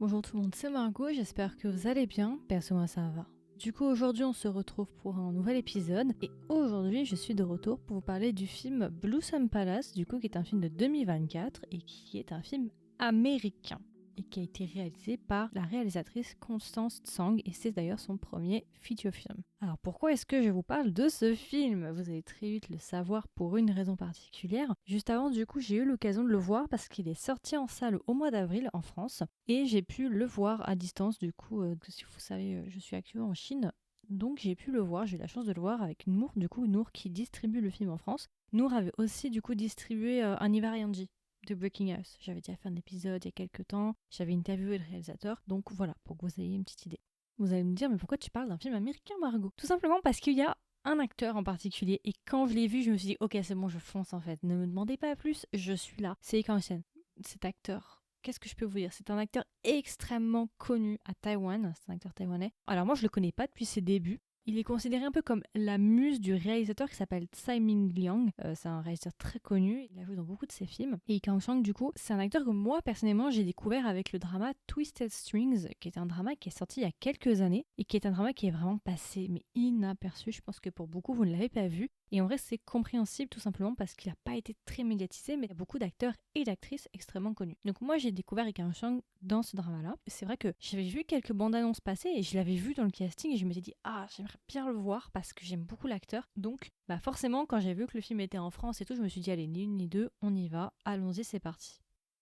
Bonjour tout le monde, c'est Margot, j'espère que vous allez bien, perso moi ça va. Du coup aujourd'hui on se retrouve pour un nouvel épisode et aujourd'hui je suis de retour pour vous parler du film Blossom Palace, du coup qui est un film de 2024 et qui est un film américain et qui a été réalisé par la réalisatrice Constance Tsang et c'est d'ailleurs son premier feature film. Alors pourquoi est-ce que je vous parle de ce film? Vous allez très vite le savoir pour une raison particulière. Juste avant du coup j'ai eu l'occasion de le voir parce qu'il est sorti en salle au mois d'avril en France et j'ai pu le voir à distance du coup, si vous savez je suis actuellement en Chine. Donc j'ai pu le voir, j'ai eu la chance de le voir avec Nour, du coup Nour qui distribue le film en France. Nour avait aussi du coup distribué Anivar Yanji de Breaking House. J'avais déjà fait un épisode il y a quelques temps, j'avais interviewé le réalisateur, donc voilà, pour que vous ayez une petite idée. Vous allez me dire, mais pourquoi tu parles d'un film américain, Margot? Tout simplement parce qu'il y a un acteur en particulier, et quand je l'ai vu, je me suis dit, ok, c'est bon, je fonce en fait, ne me demandez pas plus, je suis là. C'est Lee Kang-sen. Cet acteur, qu'est-ce que je peux vous dire? C'est un acteur extrêmement connu à Taïwan, c'est un acteur taïwanais. Alors moi, je le connais pas depuis ses débuts. Il est considéré un peu comme la muse du réalisateur qui s'appelle Tsai Ming-liang. C'est un réalisateur très connu, il a joué dans beaucoup de ses films. Et Lee Kang-sang, du coup, c'est un acteur que moi, personnellement, j'ai découvert avec le drama Twisted Strings, qui est un drama qui est sorti il y a quelques années, et qui est un drama qui est vraiment passé, mais inaperçu. Je pense que pour beaucoup, vous ne l'avez pas vu. Et en vrai, c'est compréhensible tout simplement parce qu'il n'a pas été très médiatisé, mais il y a beaucoup d'acteurs et d'actrices extrêmement connus. Donc moi, j'ai découvert Lee Kang-sang dans ce drama-là. C'est vrai que j'avais vu quelques bandes annonces passer et je l'avais vu dans le casting et je m'étais dit ah, j'aimerais bien le voir parce que j'aime beaucoup l'acteur. Donc forcément, quand j'ai vu que le film était en France et tout, je me suis dit allez, ni une ni deux, on y va, allons-y, c'est parti.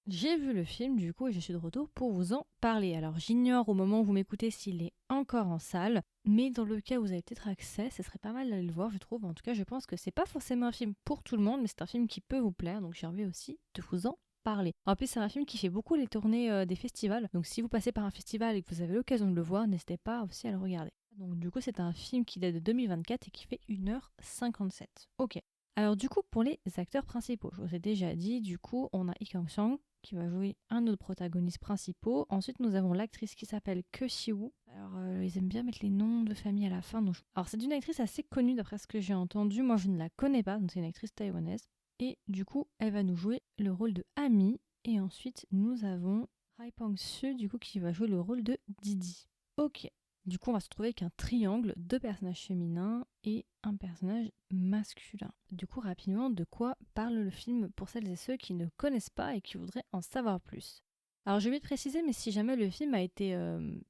J'ai vu le film du coup et je suis de retour pour vous en parler. Alors j'ignore au moment où vous m'écoutez s'il est encore en salle, mais dans le cas où vous avez peut-être accès, ce serait pas mal d'aller le voir, je trouve. En tout cas, je pense que c'est pas forcément un film pour tout le monde, mais c'est un film qui peut vous plaire, donc j'ai envie aussi de vous en parler. En plus, c'est un film qui fait beaucoup les tournées des festivals, donc si vous passez par un festival et que vous avez l'occasion de le voir, n'hésitez pas aussi à le regarder. Donc du coup, c'est un film qui date de 2024 et qui fait 1h57. Ok. Alors du coup, pour les acteurs principaux, je vous ai déjà dit, du coup, on a Lee Kang-sang, qui va jouer un de nos protagonistes principaux. Ensuite, nous avons l'actrice qui s'appelle Ke Si-woo. Alors, ils aiment bien mettre les noms de famille à la fin. Donc alors, c'est une actrice assez connue d'après ce que j'ai entendu. Moi, je ne la connais pas, donc c'est une actrice taïwanaise. Et du coup, elle va nous jouer le rôle de Ami. Et ensuite, nous avons Rai Pang-seo, du coup, qui va jouer le rôle de Didi. Ok. Du coup, on va se retrouver avec un triangle, deux personnages féminins et un personnage masculin. Du coup, rapidement, de quoi parle le film pour celles et ceux qui ne connaissent pas et qui voudraient en savoir plus? Alors, je vais te préciser, mais si jamais le film a été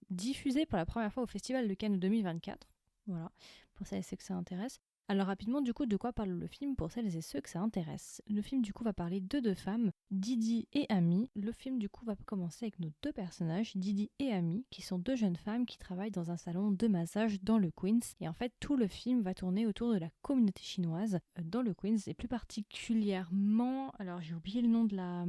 diffusé pour la première fois au Festival de Cannes 2024, voilà, pour celles et ceux que ça intéresse. Alors rapidement, du coup, de quoi parle le film pour celles et ceux que ça intéresse? Le film, du coup, va parler de deux femmes, Didi et Ami. Le film, du coup, va commencer avec nos deux personnages, Didi et Ami, qui sont deux jeunes femmes qui travaillent dans un salon de massage dans le Queens. Et en fait, tout le film va tourner autour de la communauté chinoise dans le Queens, et plus particulièrement... Alors, j'ai oublié le nom de la...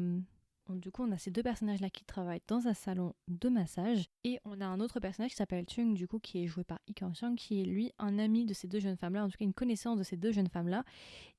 Du coup, on a ces deux personnages-là qui travaillent dans un salon de massage et on a un autre personnage qui s'appelle Chung, du coup, qui est joué par Lee Kang-sang, qui est lui un ami de ces deux jeunes femmes-là, en tout cas une connaissance de ces deux jeunes femmes-là.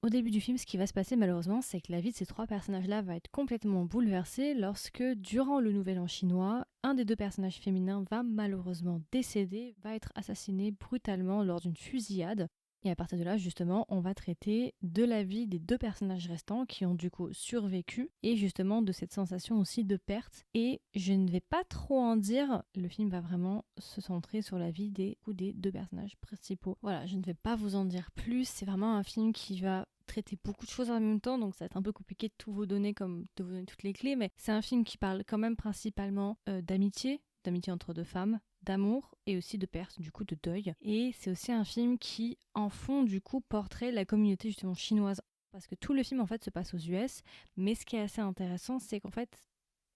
Au début du film, ce qui va se passer malheureusement, c'est que la vie de ces trois personnages-là va être complètement bouleversée lorsque, durant le Nouvel An chinois, un des deux personnages féminins va malheureusement décéder, va être assassiné brutalement lors d'une fusillade. Et à partir de là, justement, on va traiter de la vie des deux personnages restants qui ont du coup survécu et justement de cette sensation aussi de perte. Et je ne vais pas trop en dire, le film va vraiment se centrer sur la vie des deux personnages principaux. Voilà, je ne vais pas vous en dire plus, c'est vraiment un film qui va traiter beaucoup de choses en même temps, donc ça va être un peu compliqué de tout vous donner, comme de vous donner toutes les clés, mais c'est un film qui parle quand même principalement d'amitié entre deux femmes, d'amour et aussi de perte, du coup de deuil. Et c'est aussi un film qui, en fond, du coup, portrait la communauté justement chinoise. Parce que tout le film, en fait, se passe aux US. Mais ce qui est assez intéressant, c'est qu'en fait,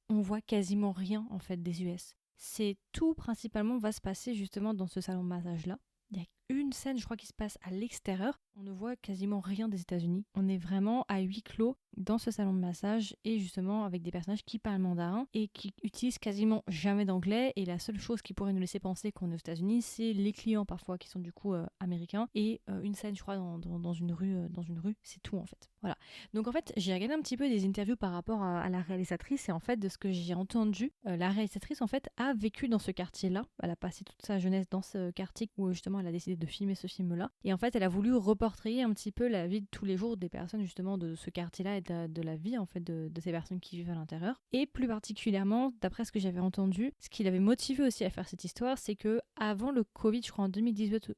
on voit quasiment rien, en fait, des US. C'est tout, principalement, va se passer justement dans ce salon de massage-là. Il y a une scène, je crois, qui se passe à l'extérieur. On ne voit quasiment rien des États-Unis. On est vraiment à huis clos dans ce salon de massage et justement avec des personnages qui parlent mandarin et qui utilisent quasiment jamais d'anglais. Et la seule chose qui pourrait nous laisser penser qu'on est aux États-Unis, c'est les clients parfois qui sont du coup américains et une scène, je crois, dans une rue. C'est tout en fait. Voilà. Donc en fait, j'ai regardé un petit peu des interviews par rapport à la réalisatrice et en fait, de ce que j'ai entendu, la réalisatrice en fait a vécu dans ce quartier-là. Elle a passé toute sa jeunesse dans ce quartier où justement elle a décidé de filmer ce film-là. Et en fait, elle a voulu reporter un petit peu la vie de tous les jours des personnes justement de ce quartier-là et de la vie en fait de ces personnes qui vivent à l'intérieur. Et plus particulièrement, d'après ce que j'avais entendu, ce qui l'avait motivé aussi à faire cette histoire, c'est que avant le Covid, je crois en 2018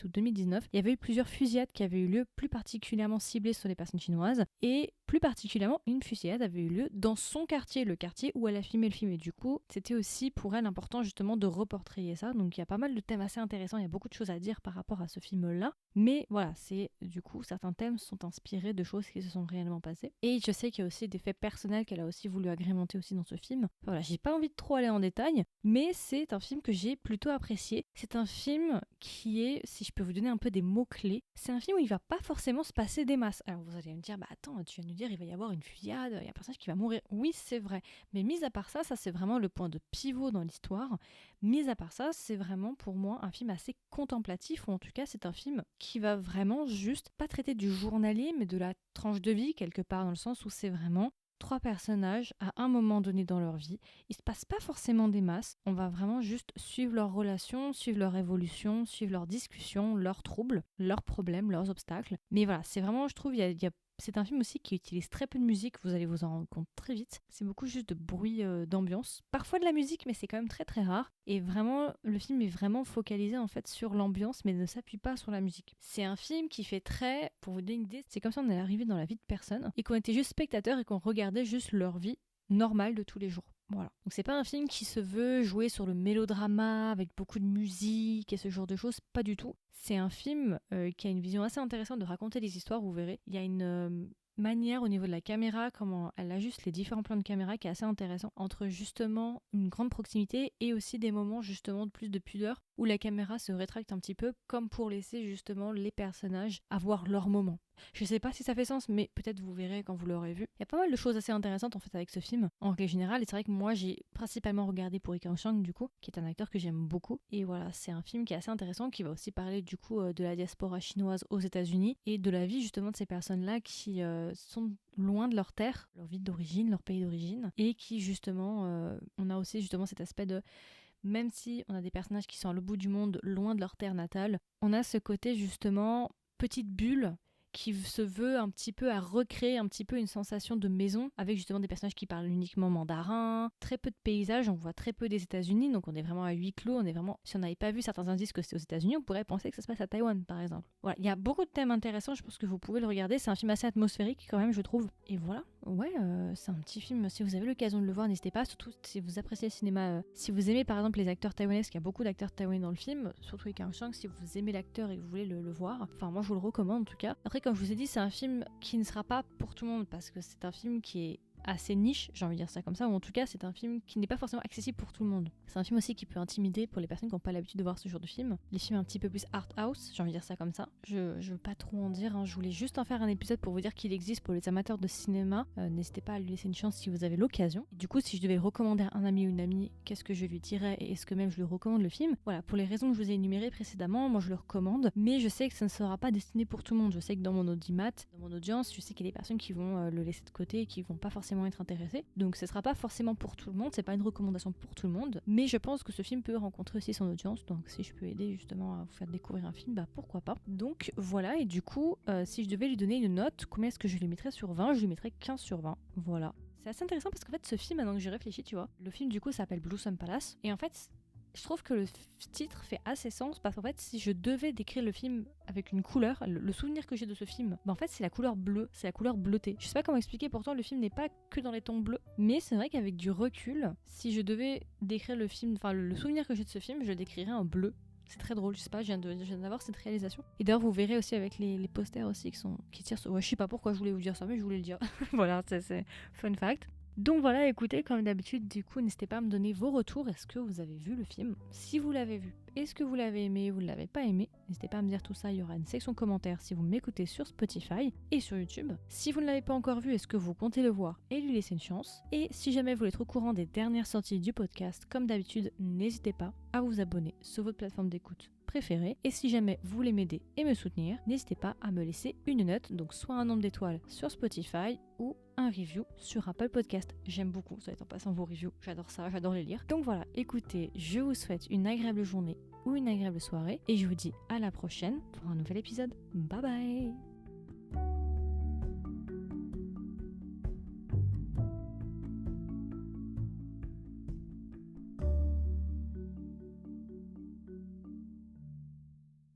ou 2019, il y avait eu plusieurs fusillades qui avaient eu lieu, plus particulièrement ciblées sur les personnes chinoises. Et plus particulièrement, une fusillade avait eu lieu dans son quartier, le quartier où elle a filmé le film. Et du coup, c'était aussi pour elle important justement de reporter ça. Donc il y a pas mal de thèmes assez intéressants, il y a beaucoup de choses à dire par rapport à ce film-là. Mais voilà, c'est du coup, certains thèmes sont inspirés de choses qui se sont réellement passées. Et je sais qu'il y a aussi des faits personnels qu'elle a aussi voulu agrémenter aussi dans ce film. Enfin, voilà, j'ai pas envie de trop aller en détail, mais c'est un film que j'ai plutôt apprécié. C'est un film qui est, si je peux vous donner un peu des mots-clés, c'est un film où il va pas forcément se passer des masses. Alors vous allez me dire, bah attends, tu viens de nous dire il va y avoir une fusillade, il y a un personnage qui va mourir. Oui, c'est vrai. Mais mis à part ça, ça c'est vraiment le point de pivot dans l'histoire. Mis à part ça, c'est vraiment pour moi un film assez contemplatif, ou en tout cas c'est un film qui va vraiment juste pas traiter du journalier, mais de la tranche de vie quelque part, dans le sens où c'est vraiment 3 personnages à un moment donné dans leur vie. Il se passe pas forcément des masses, on va vraiment juste suivre leurs relations, suivre leur évolution, suivre leurs discussions, leurs troubles, leurs problèmes, leurs obstacles. Mais voilà, c'est vraiment, je trouve, c'est un film aussi qui utilise très peu de musique, vous allez vous en rendre compte très vite. C'est beaucoup juste de bruit d'ambiance. Parfois de la musique, mais c'est quand même très très rare. Et vraiment, le film est vraiment focalisé en fait sur l'ambiance, mais ne s'appuie pas sur la musique. C'est un film qui fait très, pour vous donner une idée, c'est comme si on allait arriver dans la vie de personne et qu'on était juste spectateur et qu'on regardait juste leur vie normale de tous les jours. Voilà. Donc c'est pas un film qui se veut jouer sur le mélodrama avec beaucoup de musique et ce genre de choses, pas du tout. C'est un film qui a une vision assez intéressante de raconter des histoires, vous verrez. Il y a une manière au niveau de la caméra, comment elle ajuste les différents plans de caméra qui est assez intéressant, entre justement une grande proximité et aussi des moments justement de plus de pudeur où la caméra se rétracte un petit peu comme pour laisser justement les personnages avoir leur moment. Je sais pas si ça fait sens, mais peut-être vous verrez quand vous l'aurez vu. Il y a pas mal de choses assez intéressantes en fait avec ce film, en règle générale, et c'est vrai que moi j'ai principalement regardé pour Lee Kang-chang du coup, qui est un acteur que j'aime beaucoup, et voilà, c'est un film qui est assez intéressant, qui va aussi parler du coup de la diaspora chinoise aux États-Unis et de la vie justement de ces personnes-là qui sont loin de leur terre, leur vie d'origine, leur pays d'origine, et qui justement, on a aussi justement cet aspect de même si on a des personnages qui sont à l'autre bout du monde, loin de leur terre natale, on a ce côté justement petite bulle qui se veut un petit peu à recréer un petit peu une sensation de maison avec justement des personnages qui parlent uniquement mandarin, très peu de paysages, on voit très peu des États-Unis, donc on est vraiment à huis clos, on est vraiment, si on n'avait pas vu certains indices que c'était aux États-Unis, on pourrait penser que ça se passe à Taïwan par exemple. Voilà, il y a beaucoup de thèmes intéressants, je pense que vous pouvez le regarder, c'est un film assez atmosphérique quand même je trouve. Et voilà, ouais, c'est un petit film, si vous avez l'occasion de le voir, n'hésitez pas, surtout si vous appréciez le cinéma, si vous aimez par exemple les acteurs taïwanais, parce qu'il y a beaucoup d'acteurs taïwanais dans le film, surtout Lee Kang-chang, si vous aimez l'acteur et que vous voulez le voir, enfin moi je vous le recommande en tout cas. Après comme je vous ai dit, c'est un film qui ne sera pas pour tout le monde parce que c'est un film qui est assez niche, j'ai envie de dire ça comme ça, ou en tout cas c'est un film qui n'est pas forcément accessible pour tout le monde. C'est un film aussi qui peut intimider pour les personnes qui n'ont pas l'habitude de voir ce genre de film. Les films un petit peu plus art house, j'ai envie de dire ça comme ça. Je veux pas trop en dire, hein. Je voulais juste en faire un épisode pour vous dire qu'il existe pour les amateurs de cinéma. N'hésitez pas à lui laisser une chance si vous avez l'occasion. Du coup, si je devais le recommander à un ami ou une amie, qu'est-ce que je lui dirais et est-ce que même je lui recommande le film? Voilà, pour les raisons que je vous ai énumérées précédemment, moi je le recommande, mais je sais que ça ne sera pas destiné pour tout le monde. Je sais que dans mon audimat, dans mon audience, je sais qu'il y a des personnes qui vont le laisser de côté et qui vont pas forcément être intéressées. Donc ce sera pas forcément pour tout le monde, c'est pas une recommandation pour tout le monde, mais je pense que ce film peut rencontrer aussi son audience, donc si je peux aider justement à vous faire découvrir un film, bah pourquoi pas. Donc voilà, et du coup, si je devais lui donner une note, combien est-ce que je lui mettrais sur 20? Je lui mettrais 15 sur 20, voilà. C'est assez intéressant parce qu'en fait ce film, maintenant que j'y réfléchis, tu vois, le film du coup s'appelle Blossom Palace, et en fait je trouve que le titre fait assez sens parce qu'en fait si je devais décrire le film avec une couleur, le souvenir que j'ai de ce film, bah en fait c'est la couleur bleue, c'est la couleur bleutée. Je sais pas comment expliquer, pourtant le film n'est pas que dans les tons bleus, mais c'est vrai qu'avec du recul, si je devais décrire le film, enfin le souvenir que j'ai de ce film, je le décrirais en bleu. C'est très drôle, je sais pas, je viens d'avoir cette réalisation. Et d'ailleurs vous verrez aussi avec les posters aussi qui tirent sur... Ouais, je sais pas pourquoi je voulais vous dire ça, mais je voulais le dire. Voilà, c'est fun fact. Donc voilà, écoutez, comme d'habitude, du coup, n'hésitez pas à me donner vos retours. Est-ce que vous avez vu le film? Si vous l'avez vu, est-ce que vous l'avez aimé ou vous ne l'avez pas aimé? N'hésitez pas à me dire tout ça, il y aura une section commentaires si vous m'écoutez sur Spotify et sur YouTube. Si vous ne l'avez pas encore vu, est-ce que vous comptez le voir et lui laisser une chance? Et si jamais vous voulez être au courant des dernières sorties du podcast, comme d'habitude, n'hésitez pas à vous abonner sur votre plateforme d'écoute préférée. Et si jamais vous voulez m'aider et me soutenir, n'hésitez pas à me laisser une note, donc soit un nombre d'étoiles sur Spotify ou un review sur Apple Podcast. J'aime beaucoup, ça va être en passant vos reviews, j'adore ça, j'adore les lire. Donc voilà, écoutez, je vous souhaite une agréable journée ou une agréable soirée et je vous dis à la prochaine pour un nouvel épisode. Bye bye.